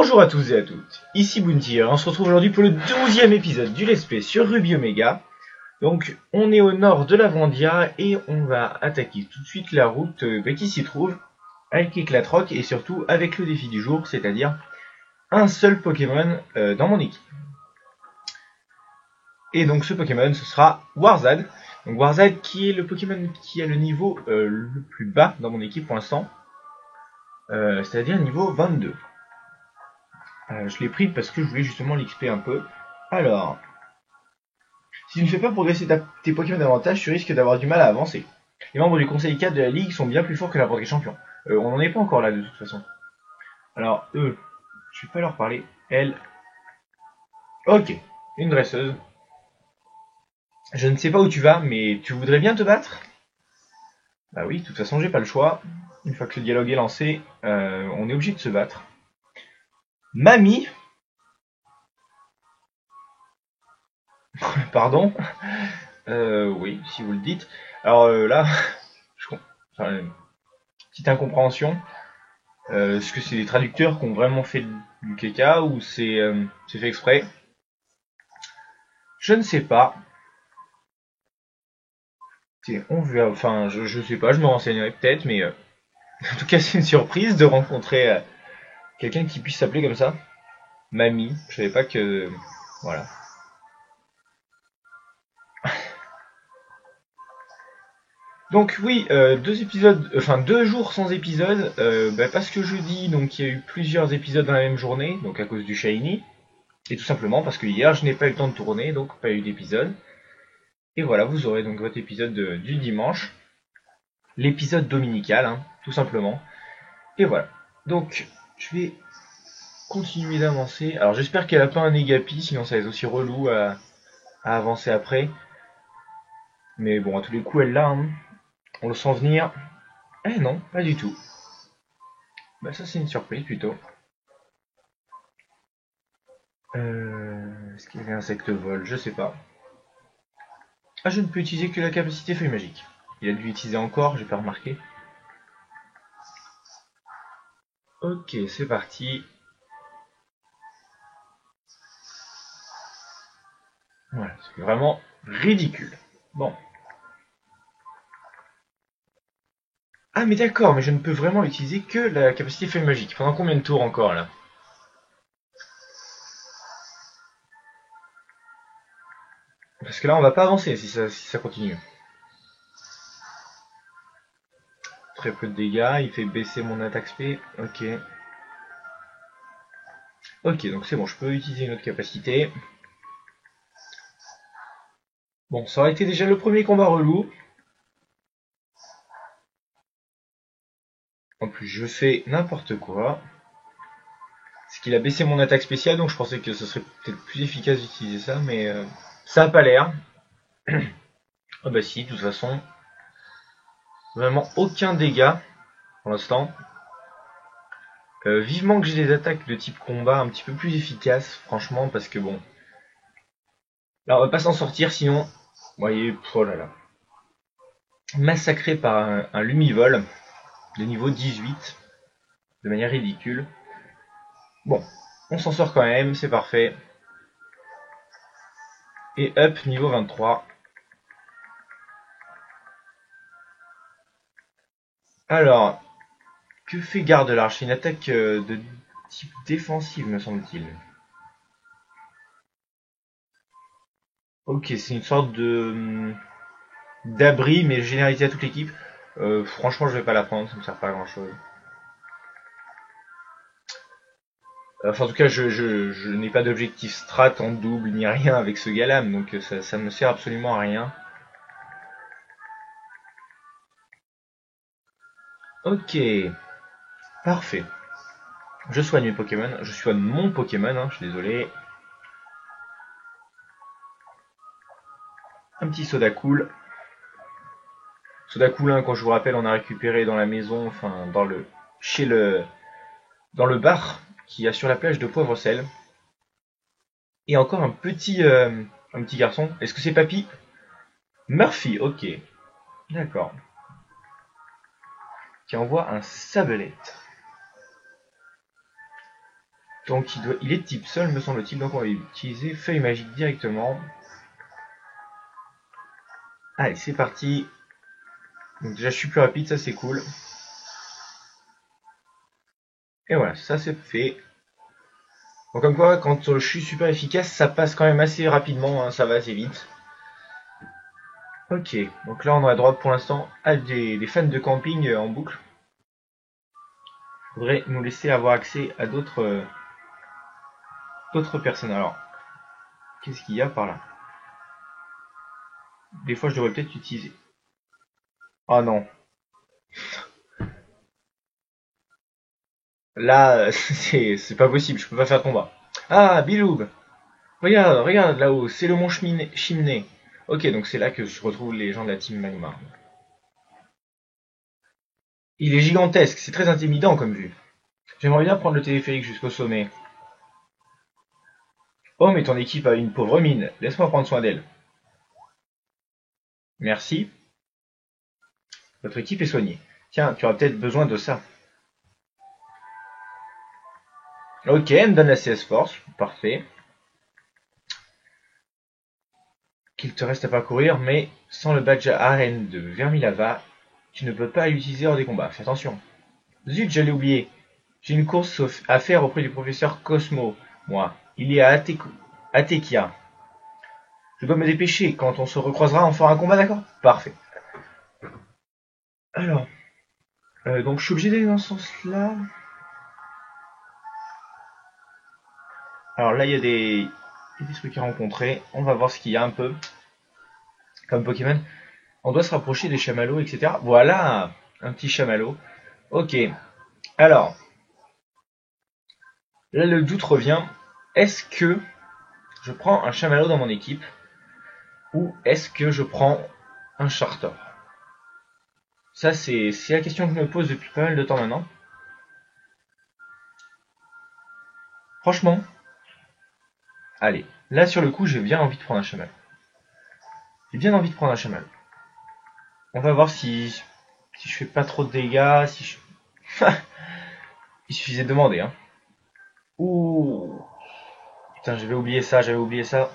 Bonjour à tous et à toutes, ici Bounty, on se retrouve aujourd'hui pour le 12e épisode du Let's Play sur Ruby Omega. Donc on est au nord de la Vandia et on va attaquer tout de suite la route qui s'y trouve avec Éclatroc et surtout avec le défi du jour, c'est-à-dire un seul Pokémon dans mon équipe. Et donc ce Pokémon ce sera Warzad. Donc Warzad qui est le Pokémon qui a le niveau le plus bas dans mon équipe pour l'instant, c'est-à-dire niveau 22. Je l'ai pris parce que je voulais justement l'XP un peu. Alors, si tu ne fais pas progresser tes Pokémon davantage, tu risques d'avoir du mal à avancer. Les membres du conseil 4 de la ligue sont bien plus forts que n'importe quel champion. On n'en est pas encore là de toute façon. Alors, eux, je vais pas leur parler. Elle. Ok, une dresseuse. Je ne sais pas où tu vas, mais tu voudrais bien te battre? Bah oui, de toute façon, j'ai pas le choix. Une fois que le dialogue est lancé, on est obligé de se battre. Mamie. Pardon. Oui, si vous le dites. Alors là, petite incompréhension. Est-ce que c'est des traducteurs qui ont vraiment fait du caca ou c'est fait exprès? Je ne sais pas. On verra. Enfin, je sais pas, je me renseignerai peut-être, mais en tout cas, c'est une surprise de rencontrer quelqu'un qui puisse s'appeler comme ça. Mamie. Je savais pas que. Voilà. Donc oui, 2 jours sans épisode, parce que jeudi, donc il y a eu plusieurs épisodes dans la même journée, donc à cause du Shiny, et tout simplement parce que hier je n'ai pas eu le temps de tourner, donc pas eu d'épisode. Et voilà, vous aurez donc votre épisode du dimanche, l'épisode dominical, hein, tout simplement. Et voilà. Donc je vais continuer d'avancer. Alors j'espère qu'elle a pas un Negapi, sinon ça va être aussi relou à avancer après. Mais bon, à tous les coups, elle l'a, hein. On le sent venir. Eh non, pas du tout. Bah ça c'est une surprise plutôt. Est-ce qu'il y avait insecte vol? Je sais pas. Ah, je ne peux utiliser que la capacité feuille magique. Il a dû utiliser encore, j'ai pas remarqué. Ok, c'est parti. Voilà, c'est vraiment ridicule. Bon. Ah mais d'accord, mais je ne peux vraiment utiliser que la capacité feuille magique. Pendant combien de tours encore là? Parce que là on va pas avancer si ça continue. Très peu de dégâts, il fait baisser mon attaque SP. Ok. Ok, donc c'est bon, je peux utiliser une autre capacité. Bon, ça aurait été déjà le premier combat relou. En plus, je fais n'importe quoi. Parce qu'il a baissé mon attaque spéciale, donc je pensais que ce serait peut-être plus efficace d'utiliser ça, mais ça a pas l'air. Ah bah si, de toute façon. Vraiment aucun dégât pour l'instant. Vivement que j'ai des attaques de type combat un petit peu plus efficaces, franchement, parce que bon. Là, on va pas s'en sortir sinon. Vous voyez, oh là là. Massacré par un Lumivol de niveau 18, de manière ridicule. Bon, on s'en sort quand même, c'est parfait. Et up, niveau 23. Alors, que fait Garde-Large? C'est une attaque de type défensive, me semble-t-il. Ok, c'est une sorte de d'abri, mais généralisé à toute l'équipe. Franchement, je vais pas la prendre, ça me sert pas à grand-chose. Enfin, en tout cas, je n'ai pas d'objectif strat en double ni rien avec ce Galam, donc ça me sert absolument à rien. Ok, parfait. Je soigne mes Pokémon, je soigne mon Pokémon, hein, je suis désolé. Un petit soda cool. Soda cool, hein, quand je vous rappelle, on a récupéré dans la maison, enfin dans le bar qui a sur la plage de Poivre-Sel. Et encore un petit garçon. Est-ce que c'est Papy? Murphy, ok. D'accord. Qui envoie un sablette. Donc il est de type sol, me semble-t-il. Donc on va utiliser feuille magique directement. Allez, c'est parti. Donc déjà, je suis plus rapide, ça c'est cool. Et voilà, ça c'est fait. Donc comme quoi, quand je suis super efficace, ça passe quand même assez rapidement, hein, ça va assez vite. Ok, donc là on a droit pour l'instant à des fans de camping en boucle. Faudrait nous laisser avoir accès à d'autres personnes. Alors, qu'est-ce qu'il y a par là? Des fois je devrais peut-être utiliser. Oh non. Là, c'est pas possible, je peux pas faire de combat. Ah, Biloub! Regarde, regarde là-haut, c'est le mont Chimney. Ok, donc c'est là que je retrouve les gens de la team Magma. Il est gigantesque, c'est très intimidant comme vue. J'aimerais bien prendre le téléphérique jusqu'au sommet. Oh, mais ton équipe a une pauvre mine, laisse-moi prendre soin d'elle. Merci. Votre équipe est soignée. Tiens, tu auras peut-être besoin de ça. Ok, elle me donne la CS Force, parfait. Qu'il te reste à parcourir, mais sans le badge arène de Vermilava, tu ne peux pas l'utiliser hors des combats. Fais attention. Zut, j'allais oublier. J'ai une course à faire auprès du professeur Cosmo. Moi, il est à Atekia. Je dois me dépêcher. Quand on se recroisera, on fera un combat, d'accord? Parfait. Alors, donc je suis obligé d'aller dans ce sens-là. Alors là, il y a des trucs à rencontrer. On va voir ce qu'il y a un peu. Comme Pokémon. On doit se rapprocher des chamallows, etc. Voilà, un petit chamallow. Ok. Alors, là, le doute revient. Est-ce que je prends un chamallow dans mon équipe ou est-ce que je prends un charter? Ça, c'est la question que je me pose depuis pas mal de temps maintenant. Franchement, allez, là sur le coup, j'ai bien envie de prendre un chamallow. J'ai bien envie de prendre un chamallow. On va voir si je fais pas trop de dégâts, si je... Il suffisait de demander, hein. Ouh. Putain, j'avais oublié ça, j'avais oublié ça.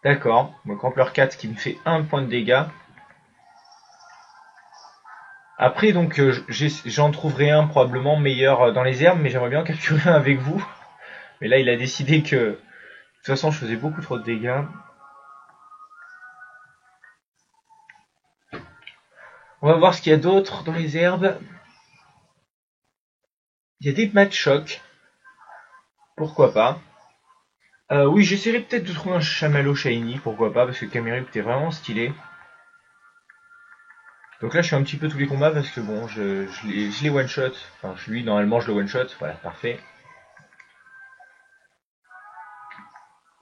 D'accord, donc Ampleur 4 qui me fait 1 point de dégâts. Après, donc, j'en trouverai un probablement meilleur dans les herbes, mais j'aimerais bien en capturer un avec vous. Mais là, il a décidé que, de toute façon, je faisais beaucoup trop de dégâts. On va voir ce qu'il y a d'autre dans les herbes. Il y a des match choc. Pourquoi pas. Oui, j'essaierai peut-être de trouver un chamallow shiny, pourquoi pas, parce que Camerupt est vraiment stylé. Donc là, je fais un petit peu tous les combats parce que bon, je les one-shot. Enfin, lui, normalement, je le one-shot. Voilà, parfait.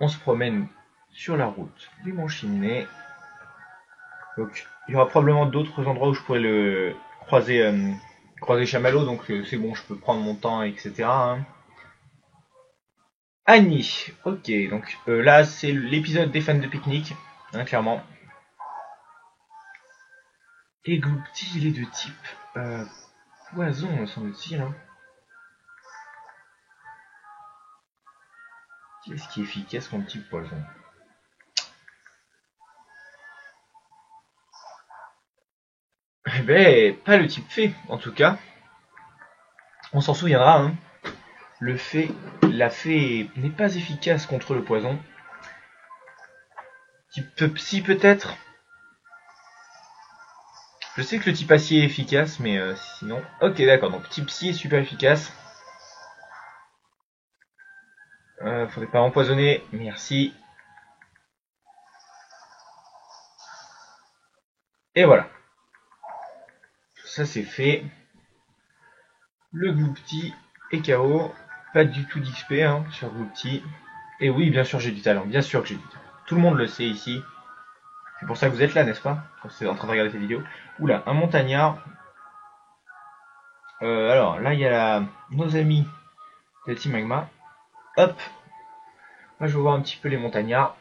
On se promène sur la route du Mont Chimney. Donc, il y aura probablement d'autres endroits où je pourrais le croiser chamallow. Donc, c'est bon, je peux prendre mon temps, etc. Hein. Annie. Ok, donc là, c'est l'épisode des fans de pique-nique, hein, clairement. Et Gloopty, il est de type poison, me semble-t-il. Hein. Qu'est-ce qui est efficace contre type poison? Eh ben, pas le type fée, en tout cas. On s'en souviendra, hein. La fée n'est pas efficace contre le poison. Type psy, peut-être. Je sais que le type acier est efficace, mais sinon... Ok, d'accord, donc type psy est super efficace. Faudrait pas empoisonner, merci. Et voilà. Ça c'est fait. Le Gloopty est KO. Pas du tout d'XP hein, sur Gloopty. Et oui, bien sûr j'ai du talent. Bien sûr que j'ai du talent. Tout le monde le sait ici. C'est pour ça que vous êtes là, n'est-ce pas? Quand vous êtes en train de regarder cette vidéo. Oula, un montagnard. Alors là, il y a nos amis de Team Magma. Hop. Moi, je vais voir un petit peu les montagnards.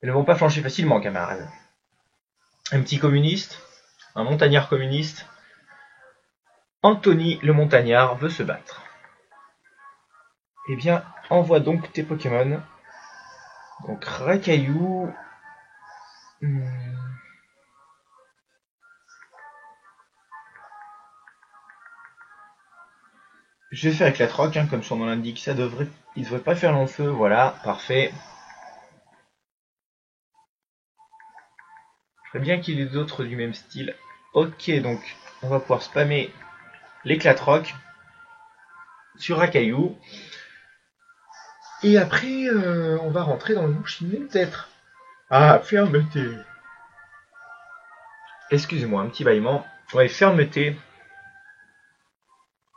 Ils ne vont pas flancher facilement, camarades. Un petit communiste. Un montagnard communiste. Anthony le montagnard veut se battre. Eh bien, envoie donc tes Pokémon. Donc Rakaillou. Je vais faire Éclatroc, hein, comme son nom l'indique, il devrait pas faire long feu, voilà, parfait. Je ferais bien qu'il y ait d'autres du même style. Ok, donc on va pouvoir spammer l'Éclatroc sur Rakaillou. Et après, on va rentrer dans le bouchinet peut-être. Ah, fermeté. Excusez-moi, un petit bâillement. Ouais, fermeté.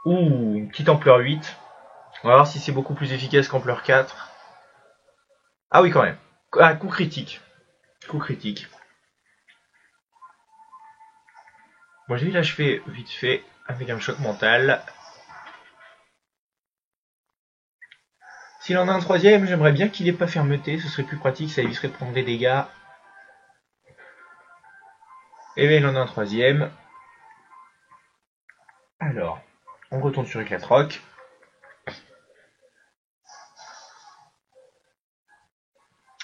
Ouh, petite ampleur 8. On va voir si c'est beaucoup plus efficace qu'ampleur 4. Ah oui, quand même. Ah, coup critique. Coup critique. Bon, j'ai vu l'achever vite fait avec un choc mental. S'il en a un troisième, j'aimerais bien qu'il ait pas fermeté. Ce serait plus pratique, ça éviterait de prendre des dégâts. Et bien, il en a un troisième. Alors, on retourne sur Éclatroc.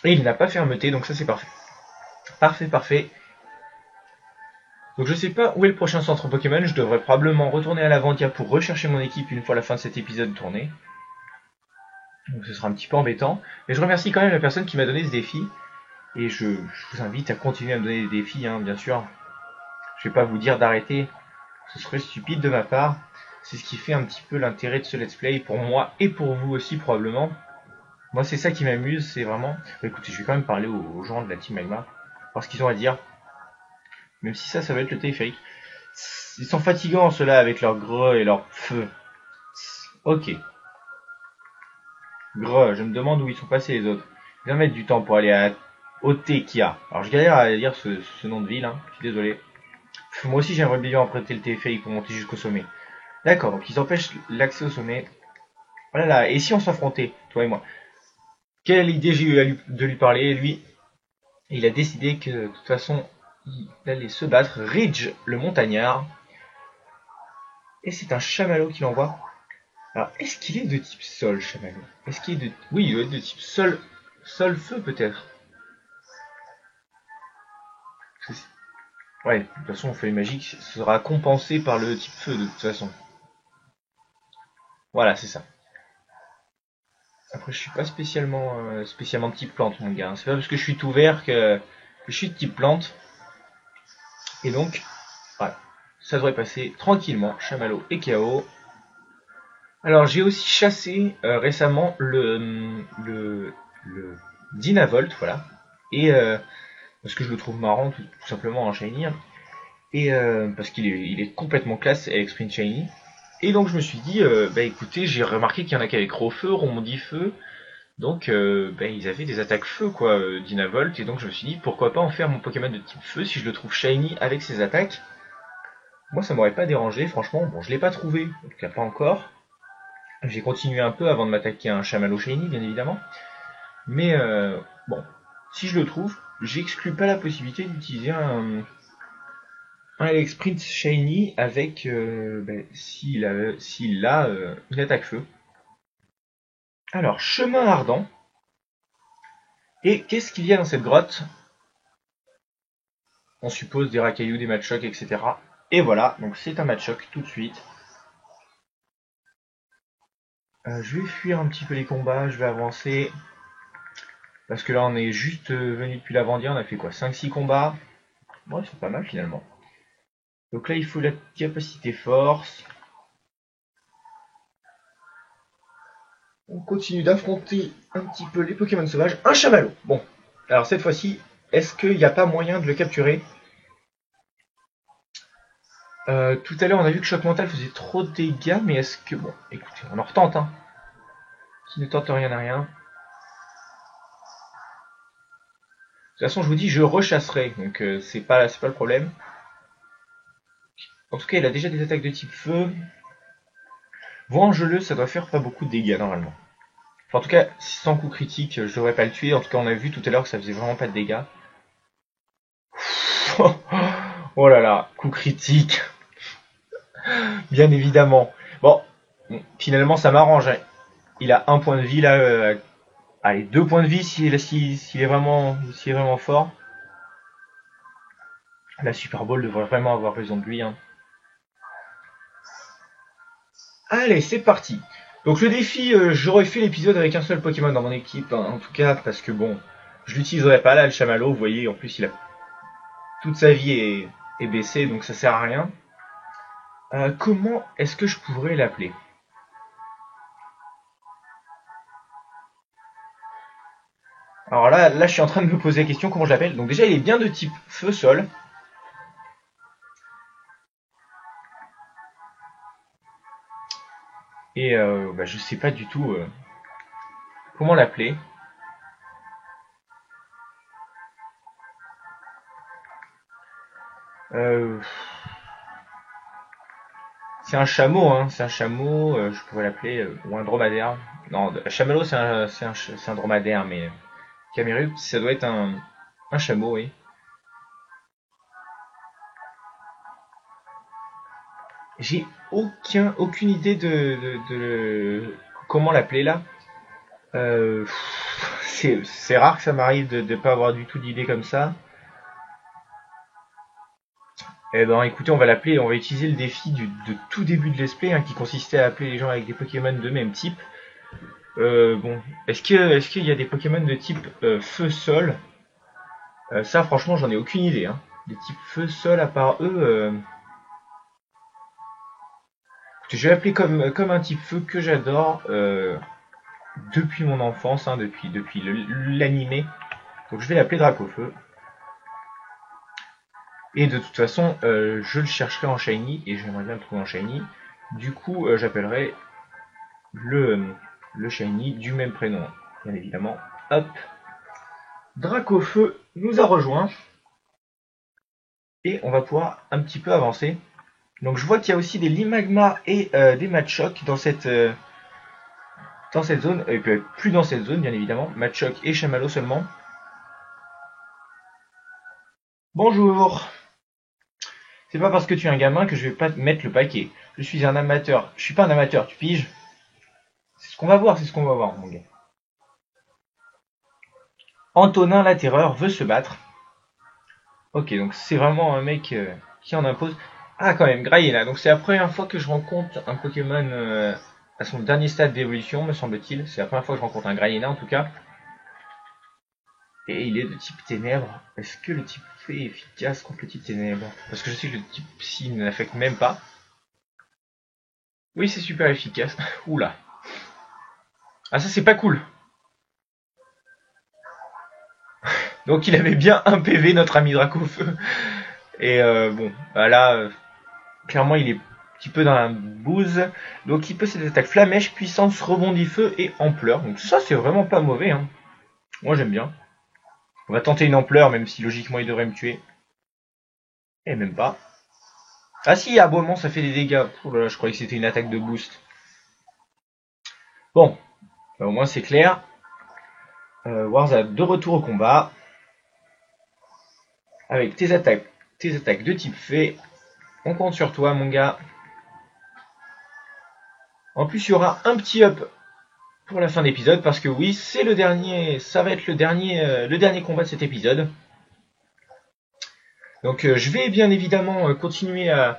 Et il n'a pas fermeté, donc ça c'est parfait. Parfait, parfait. Donc je sais pas où est le prochain centre Pokémon, je devrais probablement retourner à l'Aventia pour rechercher mon équipe une fois la fin de cet épisode tourné. Donc ce sera un petit peu embêtant. Mais je remercie quand même la personne qui m'a donné ce défi. Et je vous invite à continuer à me donner des défis, hein, bien sûr. Je vais pas vous dire d'arrêter, ce serait stupide de ma part. C'est ce qui fait un petit peu l'intérêt de ce let's play pour moi et pour vous aussi probablement. Moi c'est ça qui m'amuse, c'est vraiment... Bah, écoutez, je vais quand même parler aux gens de la Team Magma, voir ce qu'ils ont à dire. Même si ça va être le téléphérique. Ils sont fatigants ceux-là avec leur greu et leur feu. Ok. Greu, je me demande où ils sont passés les autres. Ils vont mettre du temps pour aller au Tekia. Alors je galère à dire ce nom de ville, hein. Je suis désolé. Moi aussi j'aimerais bien emprunter le téléphérique pour monter jusqu'au sommet. D'accord, donc ils empêchent l'accès au sommet. Oh là là, et si on s'affrontait, toi et moi? Quelle idée j'ai eu de lui parler, lui. Il a décidé que de toute façon, il allait se battre. Ridge, le montagnard. Et c'est un chamallow qui l'envoie. Alors, est-ce qu'il est de type sol, chamallow? Est-ce qu'il est de... Oui, il doit être de type sol... Sol-feu, peut-être. Ouais, de toute façon, le feuille magique sera compensé par le type feu, de toute façon. Voilà, c'est ça. Après, je suis pas spécialement de type plante, mon gars. C'est pas parce que je suis tout vert que je suis de type plante. Et donc, voilà. Ça devrait passer tranquillement. Chamallow et KO. Alors, j'ai aussi chassé récemment le Dynavolt, voilà. Et parce que je le trouve marrant, tout simplement en shiny. Hein. Et parce qu'il est complètement classe avec Sprint Shiny. Et donc je me suis dit, bah écoutez, j'ai remarqué qu'il y en a qui avaient Crowfeu, Feu, donc bah, ils avaient des attaques feu quoi, Dynavolt, et donc je me suis dit pourquoi pas en faire mon Pokémon de type feu si je le trouve shiny avec ses attaques. Moi ça m'aurait pas dérangé, franchement, bon je l'ai pas trouvé, en tout cas pas encore. J'ai continué un peu avant de m'attaquer à un Chamallow shiny bien évidemment. Mais bon, si je le trouve, j'exclus pas la possibilité d'utiliser un Sprint Shiny avec, s'il a une attaque feu. Alors, chemin ardent. Et qu'est-ce qu'il y a dans cette grotte? On suppose des racailloux, des Machocs, etc. Et voilà, donc c'est un Machoc tout de suite. Je vais fuir un petit peu les combats, je vais avancer. Parce que là, on est juste venu depuis l'Avendia, on a fait quoi, 5-6 combats. Bon, c'est pas mal finalement. Donc là, il faut la capacité force. On continue d'affronter un petit peu les Pokémon sauvages. Un chamallow. Bon, alors cette fois-ci, est-ce qu'il n'y a pas moyen de le capturer? Tout à l'heure, on a vu que Choc Mental faisait trop de dégâts, mais est-ce que... Bon, écoutez, on en retente, hein. Qui ne tente rien à rien. De toute façon, je vous dis, je rechasserai, donc c'est pas le problème. En tout cas, il a déjà des attaques de type feu. Voix geleux, ça doit faire pas beaucoup de dégâts, normalement. Enfin, en tout cas, sans coup critique, je devrais pas le tuer. En tout cas, on a vu tout à l'heure que ça faisait vraiment pas de dégâts. Oh là là, coup critique. Bien évidemment. Bon, finalement ça m'arrange. Hein. Il a un point de vie là. Allez, 2 points de vie s'il est vraiment fort. La Super Bowl devrait vraiment avoir besoin de lui. Hein. Allez, c'est parti. Donc le défi, j'aurais fait l'épisode avec un seul Pokémon dans mon équipe, hein, en tout cas, parce que bon, je l'utiliserai pas là, le chamallow, vous voyez, en plus il a toute sa vie est baissée, donc ça sert à rien. Comment est-ce que je pourrais l'appeler? Alors là, je suis en train de me poser la question, comment je l'appelle? Donc déjà, il est bien de type feu-sol. Et je sais pas du tout comment l'appeler. C'est un chameau, hein. C'est un chameau. Je pourrais l'appeler ou un dromadaire. Non, chamallow c'est un dromadaire, mais Camerupt ça doit être un chameau, oui. J'ai aucune idée de comment l'appeler là. C'est rare que ça m'arrive de ne pas avoir du tout d'idée comme ça. Eh ben écoutez, on va utiliser le défi de tout début de l'esprit hein, qui consistait à appeler les gens avec des Pokémon de même type. Bon, est-ce qu'il y a des Pokémon de type feu-sol? Ça franchement j'en ai aucune idée. Hein. Des types feu-sol à part eux. Je vais l'appeler comme un type feu que j'adore depuis mon enfance, hein, depuis l'animé. Donc je vais l'appeler Dracofeu. Et de toute façon, je le chercherai en shiny, et j'aimerais bien le trouver en shiny. Du coup, j'appellerai le shiny du même prénom, bien évidemment. Hop, Dracofeu nous a rejoint. Et on va pouvoir un petit peu avancer. Donc je vois qu'il y a aussi des Limagma et des Machoke dans cette zone. Et puis plus dans cette zone, bien évidemment. Machoke et Chamallow seulement. Bonjour. C'est pas parce que tu es un gamin que je vais pas te mettre le paquet. Je suis un amateur. Je suis pas un amateur, tu piges? C'est ce qu'on va voir, mon gars. Antonin la Terreur veut se battre. Ok, donc c'est vraiment un mec qui en impose. Ah, quand même, Graïena. Donc c'est la première fois que je rencontre un Pokémon à son dernier stade d'évolution, me semble-t-il. C'est la première fois que je rencontre un Graïena, en tout cas. Et il est de type ténèbres. Est-ce que le type feu est efficace contre le type ténèbres? Parce que je sais que le type psy ne l'affecte même pas. Oui, c'est super efficace. Oula. Ah, ça, c'est pas cool. Donc, il avait bien un PV, notre ami Dracofeu. Et bon, bah là, clairement, il est un petit peu dans la bouse. Donc, il peut cette attaque flamèche, puissance, rebondit feu et ampleur. Donc, ça, c'est vraiment pas mauvais. Hein. Moi, j'aime bien. On va tenter une ampleur, même si logiquement, il devrait me tuer. Et même pas. Ah si, aboiement, ça fait des dégâts. Oh là là, je croyais que c'était une attaque de boost. Bon, bah, au moins c'est clair. Warzad de retour au combat. Avec tes attaques de type fée. On compte sur toi, mon gars. En plus, il y aura un petit up pour la fin d'épisode, parce que oui, c'est le dernier, ça va être le dernier combat de cet épisode. Donc je vais bien évidemment continuer à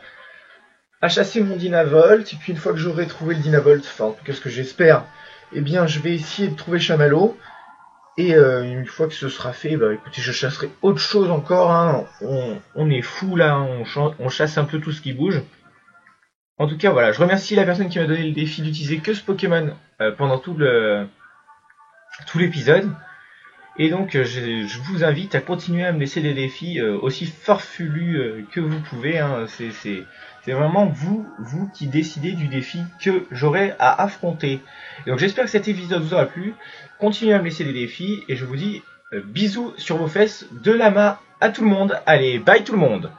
chasser mon Dynavolt, et puis une fois que j'aurai trouvé le Dynavolt, enfin en tout cas ce que j'espère, eh bien je vais essayer de trouver Chamallow, et une fois que ce sera fait, bah écoutez, je chasserai autre chose encore, hein. On est fou là, on chasse un peu tout ce qui bouge. En tout cas voilà, je remercie la personne qui m'a donné le défi d'utiliser que ce Pokémon pendant tout l'épisode. Et donc je vous invite à continuer à me laisser des défis aussi farfelus que vous pouvez. Hein. C'est vraiment vous qui décidez du défi que j'aurai à affronter. Et donc j'espère que cet épisode vous aura plu. Continuez à me laisser des défis et je vous dis bisous sur vos fesses de lama à tout le monde. Allez, bye tout le monde.